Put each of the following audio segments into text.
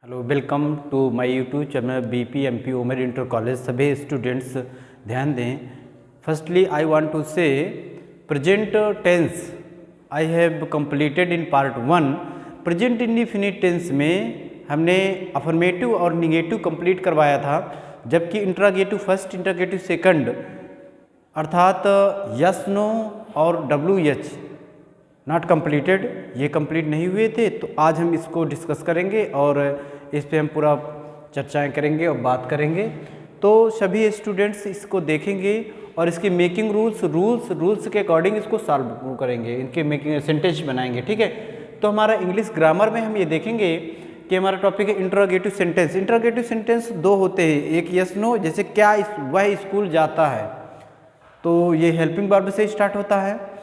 Hello, welcome to my YouTube channel BPMP women inter college. सभी students ध्यान दें। Firstly I want to say present tense I have completed in part 1। Present indefinite tense में हमने affirmative और negative complete करवाया था, जबकि interrogative first, interrogative second अर्थात यस नो और WH नॉट कंप्लीटेड, ये कंप्लीट नहीं हुए थे। तो आज हम इसको डिस्कस करेंगे और इस पे हम पूरा चर्चाएं करेंगे और बात करेंगे। तो सभी स्टूडेंट्स इसको देखेंगे और इसके मेकिंग रूल्स के अकॉर्डिंग इसको सॉल्व करेंगे, इनके मेकिंग सेंटेंस बनाएंगे। ठीक है, तो हमारा इंग्लिश ग्रामर में हम ये देखेंगे कि हमारा टॉपिक है इंट्रोगेटिव सेंटेंस। इंट्रोगेटिव सेंटेंस दो होते हैं, एक यस नो, जैसे क्या वह स्कूल जाता है, तो ये हेल्पिंग वर्ब से स्टार्ट होता है।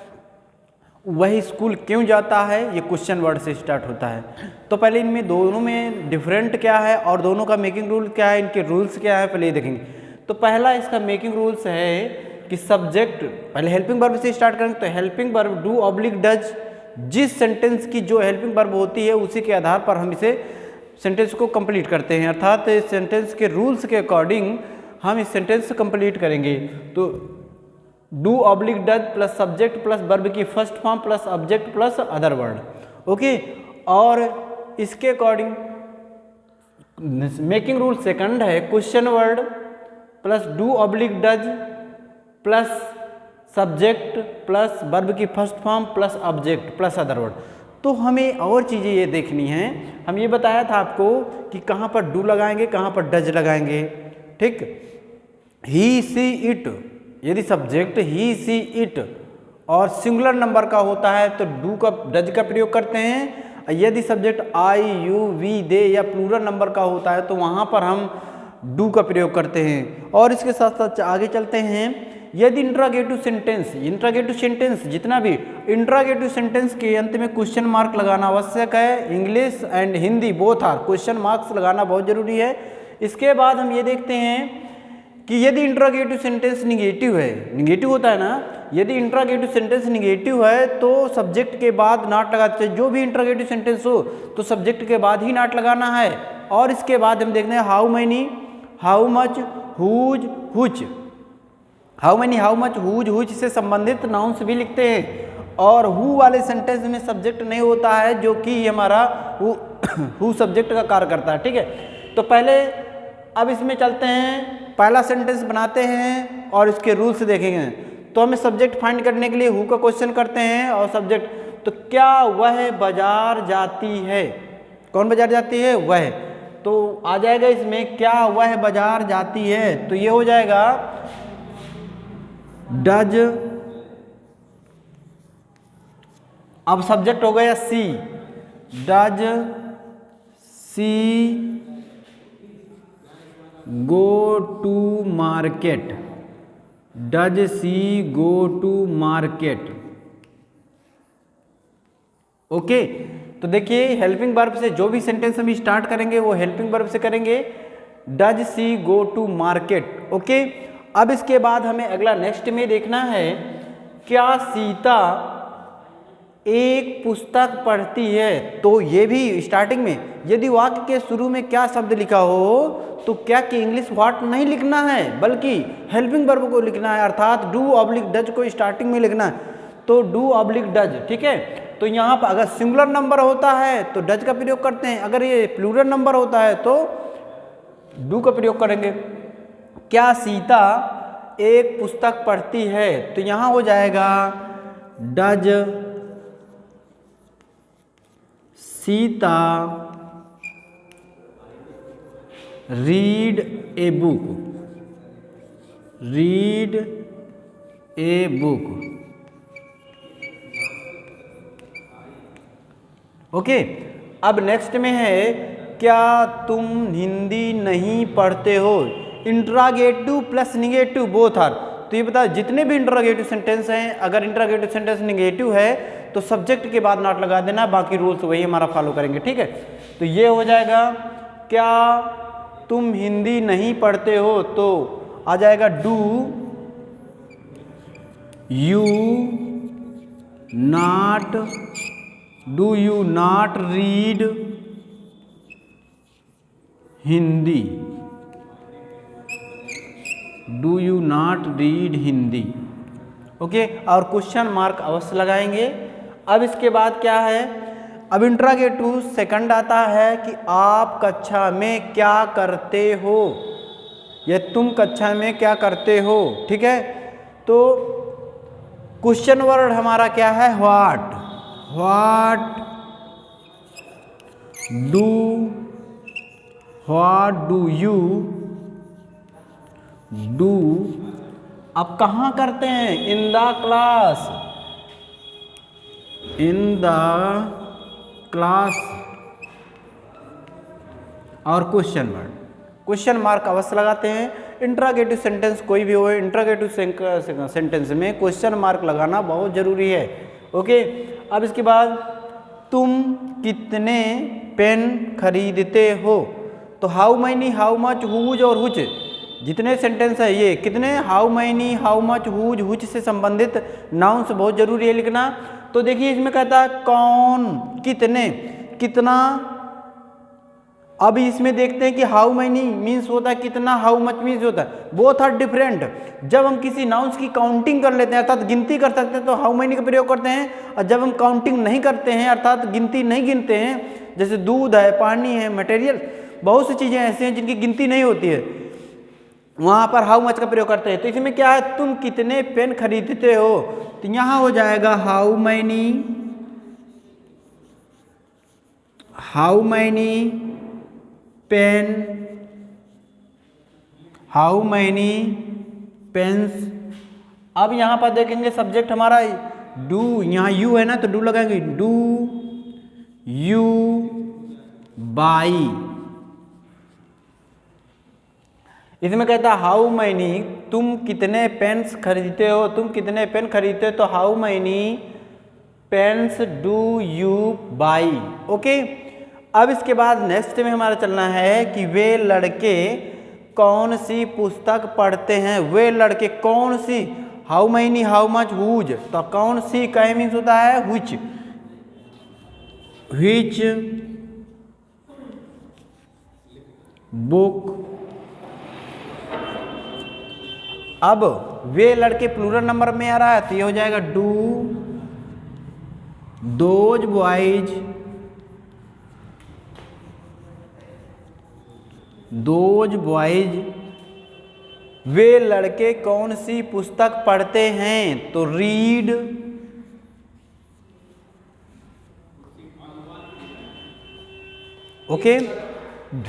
वह स्कूल क्यों जाता है, ये क्वेश्चन वर्ड से स्टार्ट होता है। तो पहले इनमें दोनों में डिफरेंट क्या है और दोनों का मेकिंग रूल क्या है, इनके रूल्स क्या है, पहले ये देखेंगे। तो पहला इसका मेकिंग रूल्स है कि सब्जेक्ट, पहले हेल्पिंग वर्ब से स्टार्ट करेंगे तो helping verb do oblique does, जिस सेंटेंस की जो हेल्पिंग वर्ब होती है उसी के आधार पर हम इसे सेंटेंस को कंप्लीट करते हैं, अर्थात सेंटेंस के रूल्स के अकॉर्डिंग हम इस सेंटेंस को कंप्लीट करेंगे। तो do oblique does plus subject plus verb की first form plus object plus other word. Okay, और इसके अकॉर्डिंग मेकिंग रूल सेकंड है question word plus do oblique does plus subject plus verb की first form plus object plus other word. तो हमें और चीज़ें ये देखनी है। हम ये बताया था आपको कि कहाँ पर डू लगाएंगे, कहाँ पर डज लगाएंगे। ठीक, ही सी इट, यदि सब्जेक्ट ही सी इट और सिंगुलर नंबर का होता है तो डू का डज का प्रयोग करते हैं। यदि सब्जेक्ट आई यू वी दे या प्लूरल नंबर का होता है तो वहाँ पर हम डू का प्रयोग करते हैं। और इसके साथ साथ आगे चलते हैं। यदि इंट्रागेटिव सेंटेंस जितना भी इंट्रागेटिव सेंटेंस के अंत में क्वेश्चन मार्क लगाना आवश्यक है। English and Hindi both are question marks लगाना बहुत जरूरी है। इसके बाद हम ये देखते हैं कि यदि इंट्रागेटिव सेंटेंस निगेटिव है, निगेटिव होता है ना, यदि इंट्रागेटिव सेंटेंस निगेटिव है तो सब्जेक्ट के बाद नॉट लगाते हैं। जो भी इंट्रागेटिव सेंटेंस हो तो सब्जेक्ट के बाद ही नॉट लगाना है। और इसके बाद हम देखते हैं how many, how much, whose, which. How many, how much, whose, which से संबंधित नाउन्स भी लिखते हैं। और हु वाले सेंटेंस में सब्जेक्ट नहीं होता है, जो कि हमारा हु सब्जेक्ट का कार्य करता है। ठीक है, तो पहले अब इसमें चलते हैं, पहला सेंटेंस बनाते हैं और इसके रूल्स देखेंगे। तो हमें सब्जेक्ट फाइंड करने के लिए हु का क्वेश्चन करते हैं और सब्जेक्ट, तो क्या वह बाजार जाती है, कौन बाजार जाती है, वह। तो आ जाएगा इसमें क्या वह बाजार जाती है, तो ये हो जाएगा डज। अब सब्जेक्ट हो गया she, does she go to market, does she go to market. Okay, तो देखिए हेल्पिंग वर्ब से जो भी सेंटेंस हम स्टार्ट करेंगे वो हेल्पिंग वर्ब से करेंगे, does she go to market. Okay, अब इसके बाद हमें अगला नेक्स्ट में देखना है, क्या सीता एक पुस्तक पढ़ती है। तो ये भी स्टार्टिंग में यदि वाक्य के शुरू में क्या शब्द लिखा हो तो क्या कि इंग्लिश व्हाट नहीं लिखना है, बल्कि हेल्पिंग वर्ब को लिखना है, अर्थात डू ऑब्लिक डज को स्टार्टिंग में लिखना है। तो डू ऑब्लिक डज। ठीक है, तो यहाँ पर अगर सिंगुलर नंबर होता है तो डज का प्रयोग करते हैं, अगर ये प्लूरल नंबर होता है तो डू का प्रयोग करेंगे। क्या सीता एक पुस्तक पढ़ती है, तो यहाँ हो जाएगा does Sita read a book, read a book. Okay, अब नेक्स्ट में है क्या तुम हिंदी नहीं पढ़ते हो। Interrogative plus negative both are. तो ये बताओ जितने भी इंट्रागेटिव सेंटेंस हैं, अगर इंट्रागेटिव सेंटेंस निगेटिव है तो सब्जेक्ट के बाद नॉट लगा देना, बाकी रूल्स वही हमारा फॉलो करेंगे। ठीक है, तो ये हो जाएगा क्या तुम हिंदी नहीं पढ़ते हो, तो आ जाएगा do you not, do you not read Hindi, do you not read Hindi. Okay, और क्वेश्चन मार्क अवश्य लगाएंगे। अब इसके बाद क्या है, अब इंट्रोगेटिव सेकंड आता है कि आप कक्षा में क्या करते हो, या तुम कक्षा में क्या करते हो। ठीक है, तो क्वेश्चन वर्ड हमारा क्या है, what, what do you do. अब कहाँ करते हैं, इन the class, in the class, और क्वेश्चन वर्ड, क्वेश्चन मार्क अवश्य लगाते हैं। इंट्रोगेटिव सेंटेंस कोई भी हो, इंट्रोगेटिव सेंटेंस में क्वेश्चन मार्क लगाना बहुत जरूरी है। ओके, अब इसके बाद तुम कितने पेन खरीदते हो, तो how many, how much, whose और हुच, जितने सेंटेंस है ये कितने, how many, how much, whose, which से संबंधित नाउन्स बहुत जरूरी है लिखना। तो देखिए इसमें कहता है कौन, कितने, कितना। अब इसमें देखते हैं कि हाउ मैनी मीन्स होता है कितना, हाउ मच मीन्स होता है, बोथ आर डिफरेंट। जब हम किसी नाउन्स की काउंटिंग कर लेते हैं अर्थात गिनती कर सकते हैं तो हाउ मैनी का प्रयोग करते हैं, और जब हम काउंटिंग नहीं करते हैं अर्थात गिनती नहीं गिनते हैं, जैसे दूध है, पानी है, मटेरियल, बहुत सी चीज़ें ऐसी हैं जिनकी गिनती नहीं होती है, वहाँ पर हाउ मच का प्रयोग करते हैं। तो इसमें क्या है, तुम कितने पेन खरीदते हो, तो यहाँ हो जाएगा how many, how many pen, how many pens. अब यहाँ पर देखेंगे सब्जेक्ट हमारा डू, यहाँ यू है ना तो डू लगाएंगे, डू यू बाई। इसमें कहता है हाउ मैनी, तुम कितने पेन्स खरीदते हो, तुम कितने पेन खरीदते हो, तो how many pens do you buy. Okay, अब इसके बाद नेक्स्ट में हमारा चलना है कि वे लड़के कौन सी पुस्तक पढ़ते हैं, वे लड़के कौन सी, how many, how much, whose, तो कौन सी का मीन्स होता है व्हिच, व्हिच बुक। अब वे लड़के प्लूरल नंबर में आ रहा है तो ये हो जाएगा do those boys, those boys, वे लड़के कौन सी पुस्तक पढ़ते हैं, तो read, okay,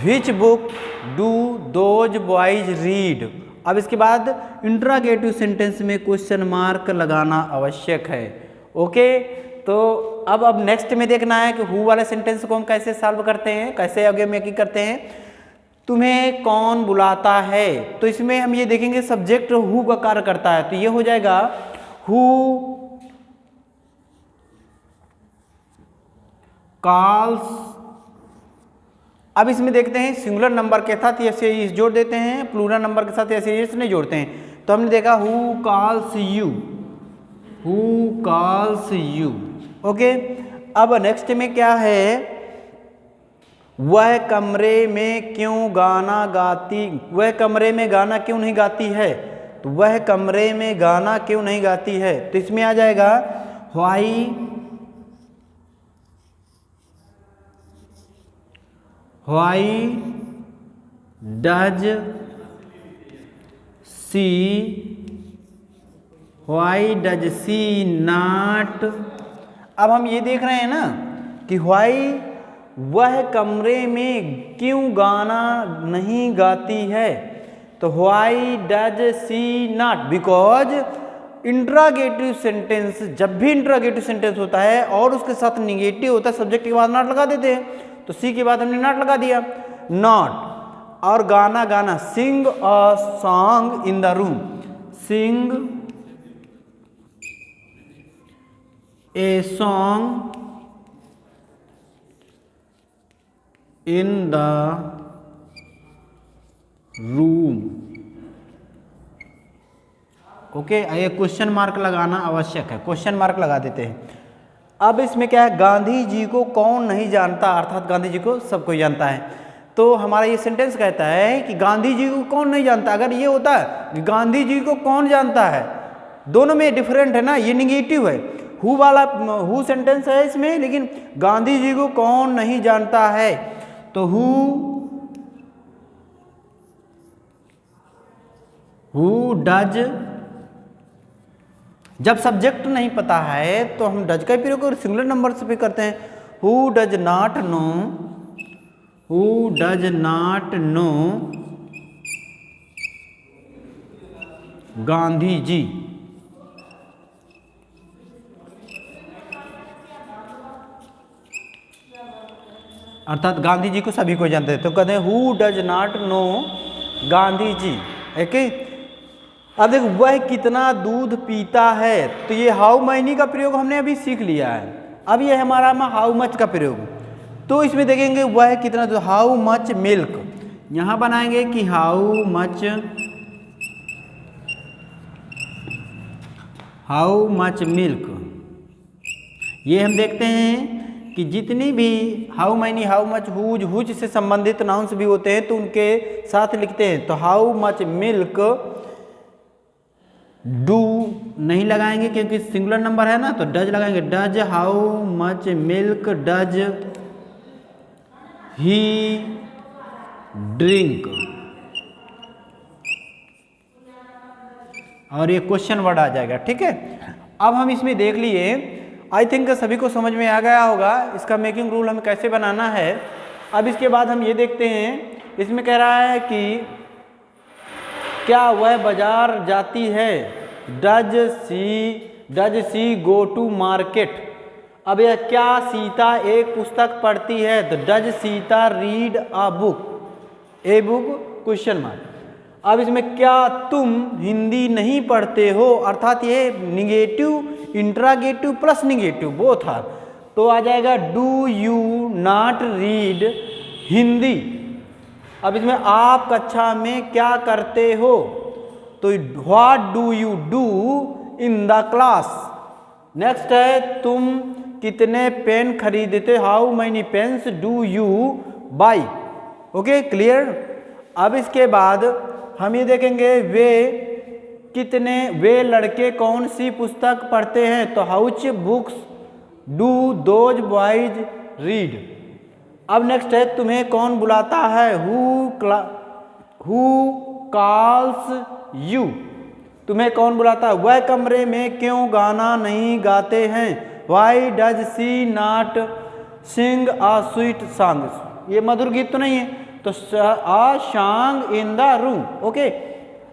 which book do those boys read. अब इसके बाद इंट्रोगेटिव सेंटेंस में क्वेश्चन मार्क लगाना आवश्यक है। ओके, तो अब नेक्स्ट में देखना है कि हु वाले सेंटेंस को हम कैसे सॉल्व करते हैं, कैसे आगे में करते हैं। तुम्हें कौन बुलाता है, तो इसमें हम ये देखेंगे सब्जेक्ट हु का कार्य करता है, तो ये हो जाएगा हु कॉल्स। अब इसमें देखते हैं सिंगुलर नंबर के साथ ऐसे इस जोड़ देते हैं, प्लूरल नंबर के साथ ऐसे इस नहीं जोड़ते हैं। तो हमने देखा who calls you, who calls you. Okay, अब नेक्स्ट में क्या है, वह कमरे में क्यों गाना गाती, वह कमरे में गाना क्यों नहीं गाती है, तो वह कमरे में गाना क्यों नहीं गाती है, तो इसमें आ जाएगा why, why does she, why does she not. अब हम ये देख रहे हैं ना कि व्हाई वह कमरे में क्यों गाना नहीं गाती है, तो why does she not, because interrogative sentence, जब भी इंट्रोगेटिव सेंटेंस होता है और उसके साथ निगेटिव होता है सब्जेक्ट के बाद नॉट लगा देते हैं, तो सी के बाद हमने नॉट लगा दिया, नॉट। और गाना, गाना, sing a song in the room, sing a song in the room. Okay, ये क्वेश्चन मार्क लगाना आवश्यक है, क्वेश्चन मार्क लगा देते हैं। अब इसमें क्या है, गांधी जी को कौन नहीं जानता, अर्थात गांधी जी को सब कोई जानता है, तो हमारा ये सेंटेंस कहता है कि गांधी जी को कौन नहीं जानता। अगर ये होता कि गांधी जी को कौन जानता है, दोनों में डिफरेंट है ना, ये निगेटिव है। हु वाला हु सेंटेंस है इसमें, लेकिन गांधी जी को कौन नहीं जानता है, तो हु डज। जब सब्जेक्ट नहीं पता है तो हम डज का प्रयोग सिंगुलर नंबर से भी करते हैं। Who does not know, who does not know Gandhi ji. अर्थात गांधी जी को सभी को जानते हैं, तो कहते हैं who does not know Gandhi ji. Okay, अब देखो वह कितना दूध पीता है, तो ये हाउ मैनी का प्रयोग हमने अभी सीख लिया है। अब ये हमारा हाउ मच का प्रयोग, तो इसमें देखेंगे वह कितना दूध, हाउ मच मिल्क। यहां बनाएंगे कि हाउ मच मिल्क। ये हम देखते हैं कि जितनी भी how many, how much, whose से संबंधित नाउन्स भी होते हैं तो उनके साथ लिखते हैं। तो हाउ मच मिल्क, डू नहीं लगाएंगे क्योंकि सिंगुलर नंबर है ना, तो डज लगाएंगे। Does how much milk does he drink, और ये क्वेश्चन वर्ड आ जाएगा। ठीक है, अब हम इसमें देख लिए, आई थिंक सभी को समझ में आ गया होगा इसका मेकिंग रूल हमें कैसे बनाना है। अब इसके बाद हम ये देखते हैं, इसमें कह रहा है कि क्या वह बाजार जाती है, does she go to market. अब यह क्या सीता एक पुस्तक पढ़ती है, तो does Sita read a book, a book question mark. अब इसमें क्या तुम हिंदी नहीं पढ़ते हो, अर्थात ये negative, interrogative plus negative both are, तो आ जाएगा do you not read Hindi. अब इसमें आप कक्षा में क्या करते हो, तो what do you do in the class. Next है तुम कितने पेन खरीदते, how many pens do you buy. Okay, clear. अब इसके बाद हम ये देखेंगे वे लड़के कौन सी पुस्तक पढ़ते हैं, तो which books do those boys read. अब नेक्स्ट है तुम्हें कौन बुलाता है, हु कॉल्स यू, तुम्हें कौन बुलाता है। वह कमरे में क्यों गाना नहीं गाते हैं, why does she not sing a sweet song. ये मधुर गीत तो नहीं है, तो a song in the room. Okay,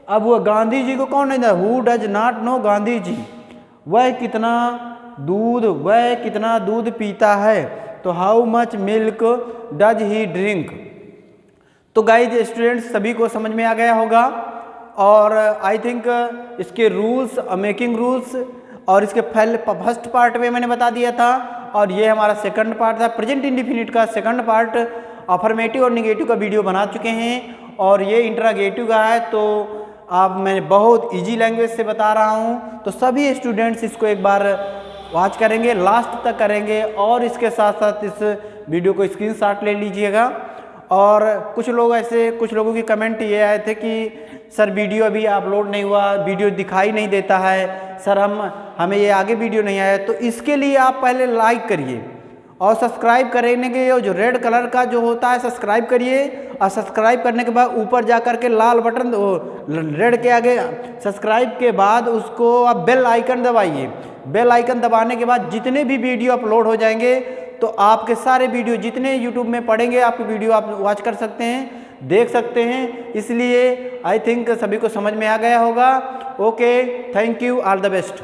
अब वो गांधी जी को कौन नहीं था, who does not know Gandhi ji. वह कितना दूध पीता है, तो how much milk does he drink. तो गाइज स्टूडेंट्स सभी को समझ में आ गया होगा, और आई थिंक इसके रूल्स, मेकिंग रूल्स, और इसके फर्स्ट पार्ट में मैंने बता दिया था, और ये हमारा सेकंड पार्ट था। प्रेजेंट इंडिफिनिट का सेकंड पार्ट अफर्मेटिव और निगेटिव का वीडियो बना चुके हैं, और ये इंट्रागेटिव का है। तो आप मैं बहुत इजी लैंग्वेज से बता रहा हूँ, तो सभी स्टूडेंट्स इसको एक बार वॉच करेंगे, लास्ट तक करेंगे, और इसके साथ साथ इस वीडियो को स्क्रीनशॉट ले लीजिएगा। और कुछ लोगों की कमेंट ये आए थे कि सर वीडियो अभी अपलोड नहीं हुआ, वीडियो दिखाई नहीं देता है, सर हमें ये आगे वीडियो नहीं आया। तो इसके लिए आप पहले लाइक करिए और सब्सक्राइब करने के जो रेड कलर का जो होता है सब्सक्राइब करिए, और सब्सक्राइब करने के बाद ऊपर जा कर के लाल बटन रेड के आगे सब्सक्राइब के बाद उसको आप बेल आइकन दबाइए। बेल आइकन दबाने के बाद जितने भी वीडियो अपलोड हो जाएंगे, तो आपके सारे वीडियो जितने यूट्यूब में पड़ेंगे आपके वीडियो आप वॉच कर सकते हैं, देख सकते हैं। इसलिए आई थिंक सभी को समझ में आ गया होगा। Okay, thank you, all the best.